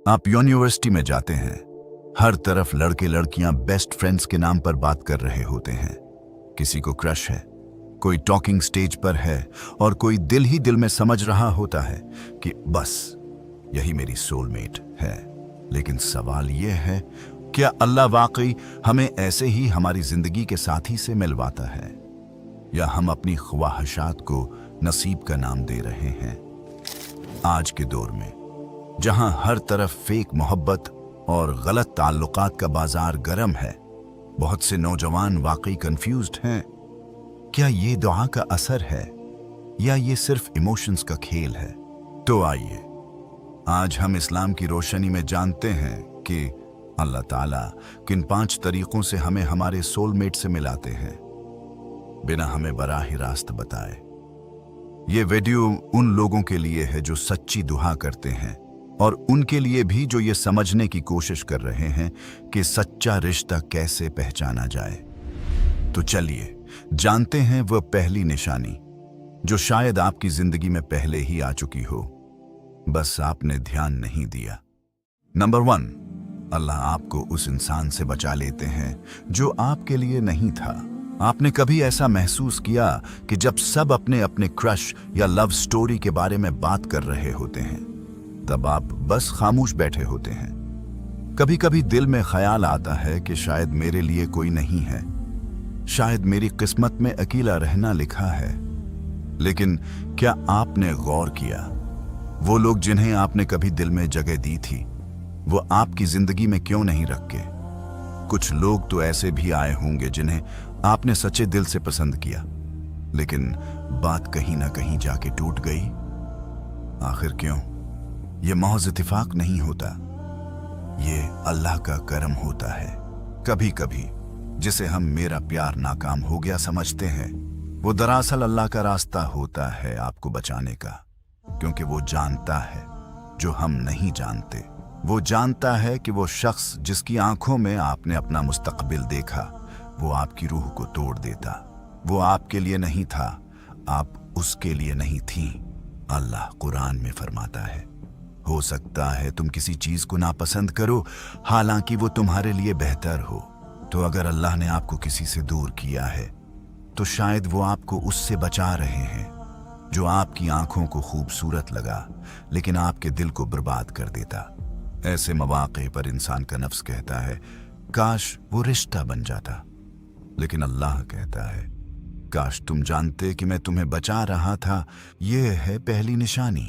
आप यूनिवर्सिटी में जाते हैं, हर तरफ लड़के लड़कियां बेस्ट फ्रेंड्स के नाम पर बात कर रहे होते हैं। किसी को क्रश है, कोई टॉकिंग स्टेज पर है और कोई दिल ही दिल में समझ रहा होता है कि बस यही मेरी सोलमेट है। लेकिन सवाल यह है, क्या अल्लाह वाकई हमें ऐसे ही हमारी जिंदगी के साथी से मिलवाता है, या हम अपनी ख्वाहिशात को नसीब का नाम दे रहे हैं? आज के दौर में जहां हर तरफ फेक मोहब्बत और गलत ताल्लुकात का बाजार गर्म है, बहुत से नौजवान वाकई कंफ्यूज्ड हैं। क्या ये दुआ का असर है या ये सिर्फ इमोशंस का खेल है? तो आइए आज हम इस्लाम की रोशनी में जानते हैं कि अल्लाह ताला किन 5 तरीकों से हमें हमारे सोलमेट से मिलाते हैं बिना हमें बराह रास्त बताए। ये वीडियो उन लोगों के लिए है जो सच्ची दुआ करते हैं और उनके लिए भी जो ये समझने की कोशिश कर रहे हैं कि सच्चा रिश्ता कैसे पहचाना जाए। तो चलिए जानते हैं वह पहली निशानी जो शायद आपकी जिंदगी में पहले ही आ चुकी हो, बस आपने ध्यान नहीं दिया। नंबर 1, अल्लाह आपको उस इंसान से बचा लेते हैं जो आपके लिए नहीं था। आपने कभी ऐसा महसूस किया कि जब सब अपने अपने क्रश या लव स्टोरी के बारे में बात कर रहे होते हैं, तब आप बस खामोश बैठे होते हैं? कभी कभी दिल में ख्याल आता है कि शायद मेरे लिए कोई नहीं है, शायद मेरी किस्मत में अकेला रहना लिखा है। लेकिन क्या आपने गौर किया, वो लोग जिन्हें आपने कभी दिल में जगह दी थी, वो आपकी जिंदगी में क्यों नहीं रखे? कुछ लोग तो ऐसे भी आए होंगे जिन्हें आपने सच्चे दिल से पसंद किया, लेकिन बात कहीं ना कहीं जाके टूट गई। आखिर क्यों? ये महज इत्तेफाक नहीं होता, ये अल्लाह का करम होता है। कभी कभी जिसे हम मेरा प्यार नाकाम हो गया समझते हैं, वो दरअसल अल्लाह का रास्ता होता है आपको बचाने का, क्योंकि वो जानता है जो हम नहीं जानते। वो जानता है कि वो शख्स जिसकी आंखों में आपने अपना मुस्तकबिल देखा, वो आपकी रूह को तोड़ देता। वो आपके लिए नहीं था, आप उसके लिए नहीं थी। अल्लाह कुरान में फरमाता है, हो सकता है तुम किसी चीज को नापसंद करो, हालांकि वो तुम्हारे लिए बेहतर हो। तो अगर अल्लाह ने आपको किसी से दूर किया है, तो शायद वो आपको उससे बचा रहे हैं जो आपकी आंखों को खूबसूरत लगा, लेकिन आपके दिल को बर्बाद कर देता। ऐसे मौके पर इंसान का नफ्स कहता है, काश वो रिश्ता बन जाता। लेकिन अल्लाह कहता है, काश तुम जानते कि मैं तुम्हें बचा रहा था। ये है पहली निशानी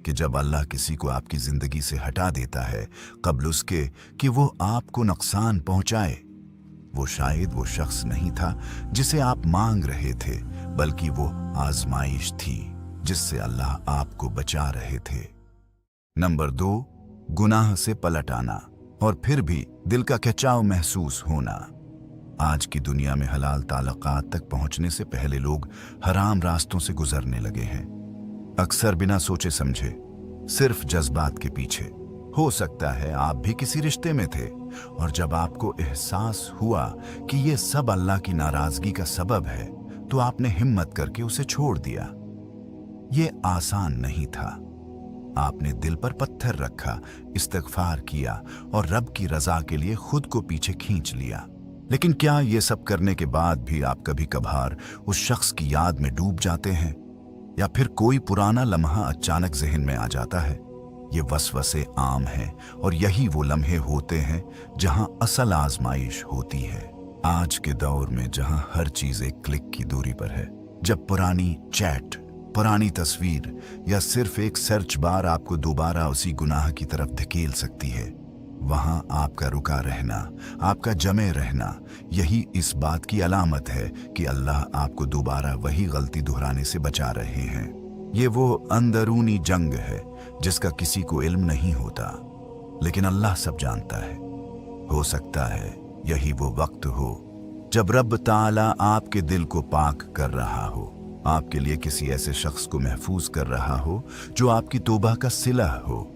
कि जब अल्लाह किसी को आपकी जिंदगी से हटा देता है कब्ल उसके कि वो आपको नुकसान पहुंचाए, वो शायद वो शख्स नहीं था जिसे आप मांग रहे थे, बल्कि वो आजमाइश थी जिससे अल्लाह आपको बचा रहे थे। नंबर 2, गुनाह से पलट आना और फिर भी दिल का खिंचाव महसूस होना। आज की दुनिया में हलाल ताल्लुकात तक पहुंचने से पहले लोग हराम रास्तों से गुजरने लगे हैं, अक्सर बिना सोचे समझे, सिर्फ जज्बात के पीछे। हो सकता है आप भी किसी रिश्ते में थे और जब आपको एहसास हुआ कि ये सब अल्लाह की नाराजगी का सबब है, तो आपने हिम्मत करके उसे छोड़ दिया। ये आसान नहीं था। आपने दिल पर पत्थर रखा, इस्तिग़फ़ार किया और रब की रजा के लिए खुद को पीछे खींच लिया। लेकिन क्या ये सब करने के बाद भी आप कभी कभार उस शख्स की याद में डूब जाते हैं, या फिर कोई पुराना लम्हा अचानक ज़हन में आ जाता है? ये वसवसे आम हैं और यही वो लम्हे होते हैं जहां असल आजमाइश होती है। आज के दौर में जहां हर चीज एक क्लिक की दूरी पर है, जब पुरानी चैट, पुरानी तस्वीर या सिर्फ एक सर्च बार आपको दोबारा उसी गुनाह की तरफ धकेल सकती है, वहां आपका रुका रहना, आपका जमे रहना, यही इस बात की अलामत है कि अल्लाह आपको दोबारा वही गलती दोहराने से बचा रहे हैं। ये वो अंदरूनी जंग है जिसका किसी को इल्म नहीं होता, लेकिन अल्लाह सब जानता है। हो सकता है यही वो वक्त हो जब रब ताला आपके दिल को पाक कर रहा हो, आपके लिए किसी ऐसे शख्स को महफूज कर रहा हो जो आपकी तौबा का सिला हो।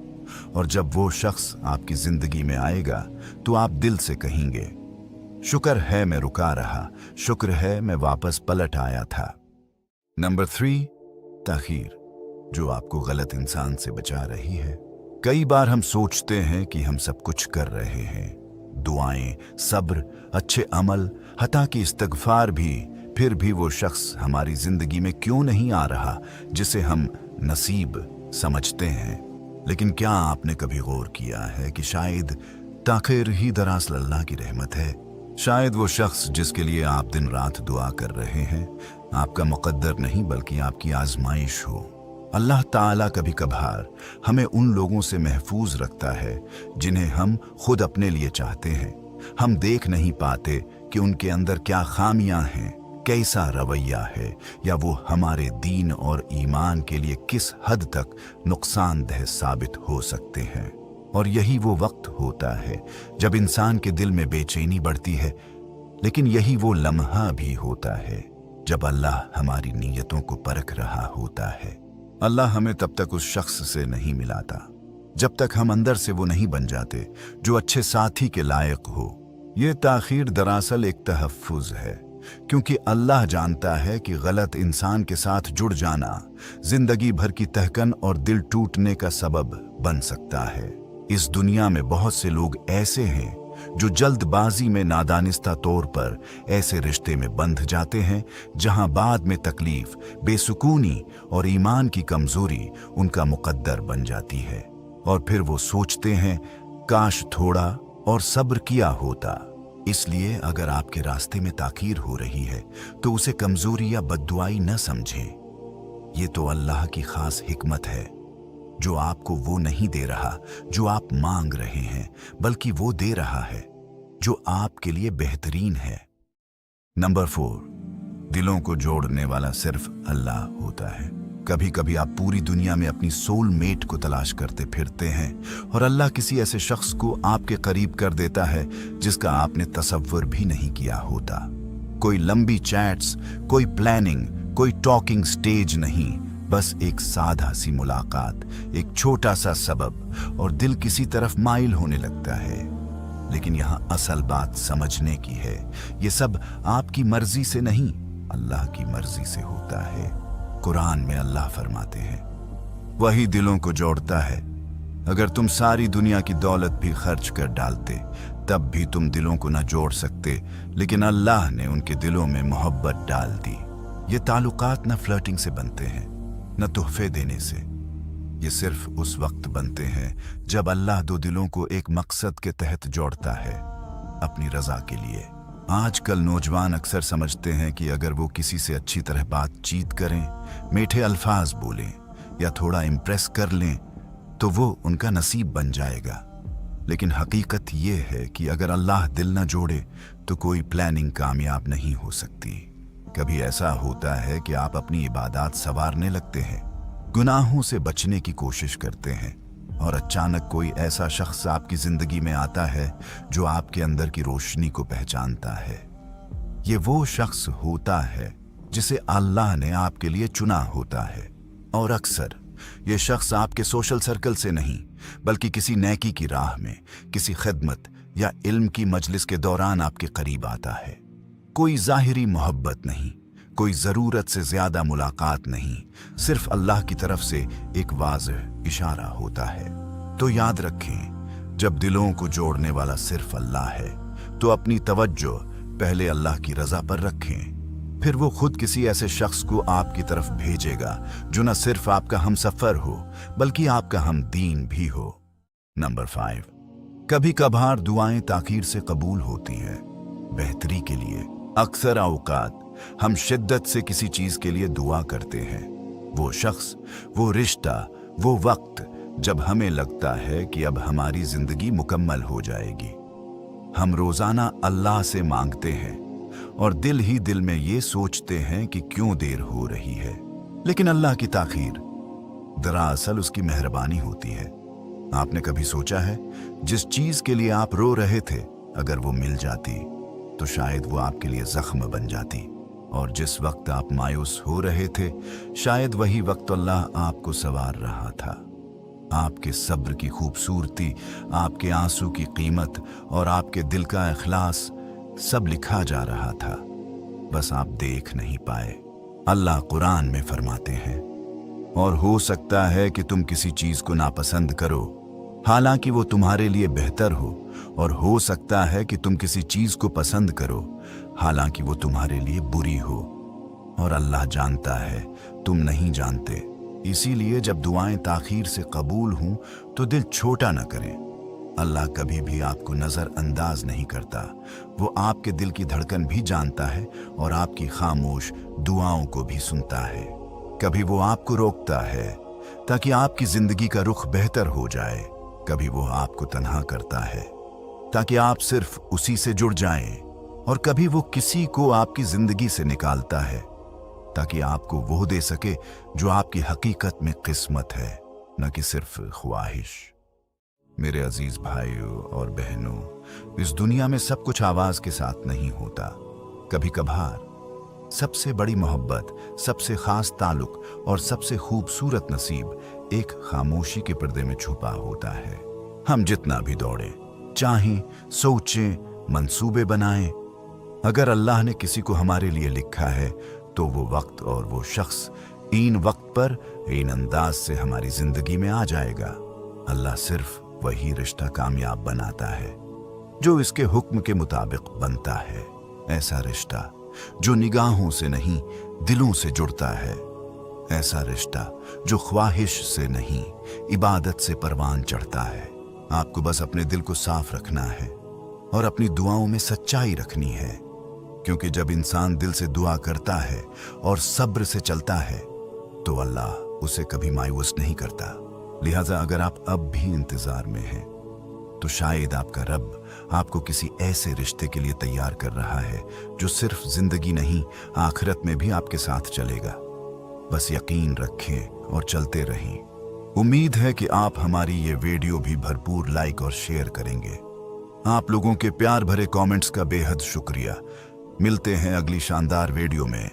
और जब वो शख्स आपकी जिंदगी में आएगा तो आप दिल से कहेंगे, शुक्र है मैं रुका रहा, शुक्र है मैं वापस पलट आया था। नंबर 3, ताखीर, जो आपको गलत इंसान से बचा रही है। कई बार हम सोचते हैं कि हम सब कुछ कर रहे हैं, दुआएं, सब्र, अच्छे अमल, हत्ता कि इस्तगफार भी, फिर भी वो शख्स हमारी जिंदगी में क्यों नहीं आ रहा जिसे हम नसीब समझते हैं। लेकिन क्या आपने कभी गौर किया है कि शायद ताखिर ही दरअसल अल्लाह की रहमत है। शायद वो शख्स जिसके लिए आप दिन रात दुआ कर रहे हैं आपका मुकद्दर नहीं बल्कि आपकी आजमाइश हो। अल्लाह ताला कभी कभार हमें उन लोगों से महफूज रखता है जिन्हें हम खुद अपने लिए चाहते हैं। हम देख नहीं पाते कि उनके अंदर क्या खामियां हैं, कैसा रवैया है, या वो हमारे दीन और ईमान के लिए किस हद तक नुकसानदेह साबित हो सकते हैं। और यही वो वक्त होता है जब इंसान के दिल में बेचैनी बढ़ती है, लेकिन यही वो लम्हा भी होता है जब अल्लाह हमारी नीयतों को परख रहा होता है। अल्लाह हमें तब तक उस शख्स से नहीं मिलाता जब तक हम अंदर से वो नहीं बन जाते जो अच्छे साथी के लायक हो। ये ताखीर दरअसल एक तहफ्फुज है, क्योंकि अल्लाह जानता है कि गलत इंसान के साथ जुड़ जाना जिंदगी भर की तहकन और दिल टूटने का सबब बन सकता है। इस दुनिया में बहुत से लोग ऐसे हैं जो जल्दबाजी में नादानिस्ता तौर पर ऐसे रिश्ते में बंध जाते हैं जहां बाद में तकलीफ, बेसुकूनी और ईमान की कमजोरी उनका मुकद्दर बन जाती है। और फिर वो सोचते हैं काश थोड़ा और सब्र किया होता। इसलिए अगर आपके रास्ते में ताखीर हो रही है तो उसे कमजोरी या बद्दुआई न समझें। ये तो अल्लाह की खास हिकमत है जो आपको वो नहीं दे रहा जो आप मांग रहे हैं, बल्कि वो दे रहा है जो आपके लिए बेहतरीन है। नंबर 4, दिलों को जोड़ने वाला सिर्फ अल्लाह होता है। कभी कभी आप पूरी दुनिया में अपनी सोलमेट को तलाश करते फिरते हैं और अल्लाह किसी ऐसे शख्स को आपके करीब कर देता है जिसका आपने तसव्वुर भी नहीं किया होता। कोई लंबी चैट्स, कोई प्लानिंग, कोई टॉकिंग स्टेज नहीं, बस एक सादा सी मुलाकात, एक छोटा सा सबब और दिल किसी तरफ माइल होने लगता है। लेकिन यहाँ असल बात समझने की है, ये सब आपकी मर्जी से नहीं, अल्लाह की मर्जी से होता है। कुरान में अल्लाह फरमाते हैं, वही दिलों को जोड़ता है। अगर तुम सारी दुनिया की दौलत भी खर्च कर डालते तब भी तुम दिलों को न जोड़ सकते, लेकिन अल्लाह ने उनके दिलों में मोहब्बत डाल दी। ये ताल्लुकात न फ्लर्टिंग से बनते हैं न तोहफे देने से, ये सिर्फ उस वक्त बनते हैं जब अल्लाह दो दिलों को एक मकसद के तहत जोड़ता है, अपनी रजा के लिए। आजकल नौजवान अक्सर समझते हैं कि अगर वो किसी से अच्छी तरह बातचीत करें, मीठे अल्फाज बोलें या थोड़ा इम्प्रेस कर लें तो वो उनका नसीब बन जाएगा। लेकिन हकीकत ये है कि अगर अल्लाह दिल न जोड़े तो कोई प्लानिंग कामयाब नहीं हो सकती। कभी ऐसा होता है कि आप अपनी इबादत संवारने लगते हैं, गुनाहों से बचने की कोशिश करते हैं और अचानक कोई ऐसा शख्स आपकी जिंदगी में आता है जो आपके अंदर की रोशनी को पहचानता है। ये वो शख्स होता है जिसे अल्लाह ने आपके लिए चुना होता है, और अक्सर ये शख्स आपके सोशल सर्कल से नहीं बल्कि किसी नेकी की राह में, किसी खिदमत या इल्म की मजलिस के दौरान आपके करीब आता है। कोई जाहिरी मोहब्बत नहीं, कोई ज़रूरत से ज़्यादा मुलाकात नहीं, सिर्फ अल्लाह की तरफ से एक वाज़ेह इशारा होता है। तो याद रखें, जब दिलों को जोड़ने वाला सिर्फ अल्लाह है तो अपनी तवज्जो पहले अल्लाह की रज़ा पर रखें, फिर वो खुद किसी ऐसे शख्स को आपकी तरफ भेजेगा जो न सिर्फ आपका हमसफ़र हो बल्कि आपका हमदीन भी हो। नंबर 5, कभी कभार दुआएं ताखीर से कबूल होती हैं बेहतरी के लिए। अक्सर औकात हम शिद्दत से किसी चीज के लिए दुआ करते हैं, वो शख्स, वो रिश्ता, वो वक्त जब हमें लगता है कि अब हमारी जिंदगी मुकम्मल हो जाएगी। हम रोजाना अल्लाह से मांगते हैं और दिल ही दिल में ये सोचते हैं कि क्यों देर हो रही है, लेकिन अल्लाह की ताखीर दरअसल उसकी मेहरबानी होती है। आपने कभी सोचा है जिस चीज के लिए आप रो रहे थे अगर वो मिल जाती तो शायद वो आपके लिए जख्म बन जाती, और जिस वक्त आप मायूस हो रहे थे शायद वही वक्त अल्लाह आपको संवार रहा था। आपके सब्र की खूबसूरती, आपके आंसू की कीमत और आपके दिल का इखलास सब लिखा जा रहा था, बस आप देख नहीं पाए। अल्लाह कुरान में फरमाते हैं, और हो सकता है कि तुम किसी चीज को नापसंद करो हालांकि वो तुम्हारे लिए बेहतर हो सकता है कि तुम किसी चीज को पसंद करो, हालांकि वो तुम्हारे लिए बुरी हो, और अल्लाह जानता है तुम नहीं जानते। इसीलिए जब दुआएं ताखीर से कबूल हों तो दिल छोटा न करें। अल्लाह कभी भी आपको नजरअंदाज नहीं करता। वो आपके दिल की धड़कन भी जानता है और आपकी खामोश दुआओं को भी सुनता है। कभी वो आपको रोकता है ताकि आपकी जिंदगी का रुख बेहतर हो जाए, कभी वो आपको तन्हा करता है ताकि आप सिर्फ उसी से जुड़ जाएं, और कभी वो किसी को आपकी जिंदगी से निकालता है ताकि आपको वो दे सके जो आपकी हकीकत में किस्मत है, न कि सिर्फ ख्वाहिश। मेरे अजीज भाइयों और बहनों, इस दुनिया में सब कुछ आवाज के साथ नहीं होता। कभी कभार सबसे बड़ी मोहब्बत, सबसे खास ताल्लुक और सबसे खूबसूरत नसीब एक खामोशी के पर्दे में छुपा होता है। हम जितना भी दौड़ें, चाहें, सोचें, मंसूबे बनाएं, अगर अल्लाह ने किसी को हमारे लिए लिखा है तो वो वक्त और वो शख्स इन वक्त पर इन अंदाज से हमारी जिंदगी में आ जाएगा। अल्लाह सिर्फ वही रिश्ता कामयाब बनाता है जो इसके हुक्म के मुताबिक बनता है। ऐसा रिश्ता जो निगाहों से नहीं दिलों से जुड़ता है, ऐसा रिश्ता जो ख्वाहिश से नहीं इबादत से परवान चढ़ता है। आपको बस अपने दिल को साफ रखना है और अपनी दुआओं में सच्चाई रखनी है, क्योंकि जब इंसान दिल से दुआ करता है और सब्र से चलता है तो अल्लाह उसे कभी मायूस नहीं करता। लिहाजा अगर आप अब भी इंतजार में हैं तो शायद आपका रब आपको किसी ऐसे रिश्ते के लिए तैयार कर रहा है जो सिर्फ जिंदगी नहीं आखिरत में भी आपके साथ चलेगा। बस यकीन रखें और चलते रहें। उम्मीद है कि आप हमारी ये वीडियो भी भरपूर लाइक और शेयर करेंगे। आप लोगों के प्यार भरे कमेंट्स का बेहद शुक्रिया। मिलते हैं अगली शानदार वीडियो में।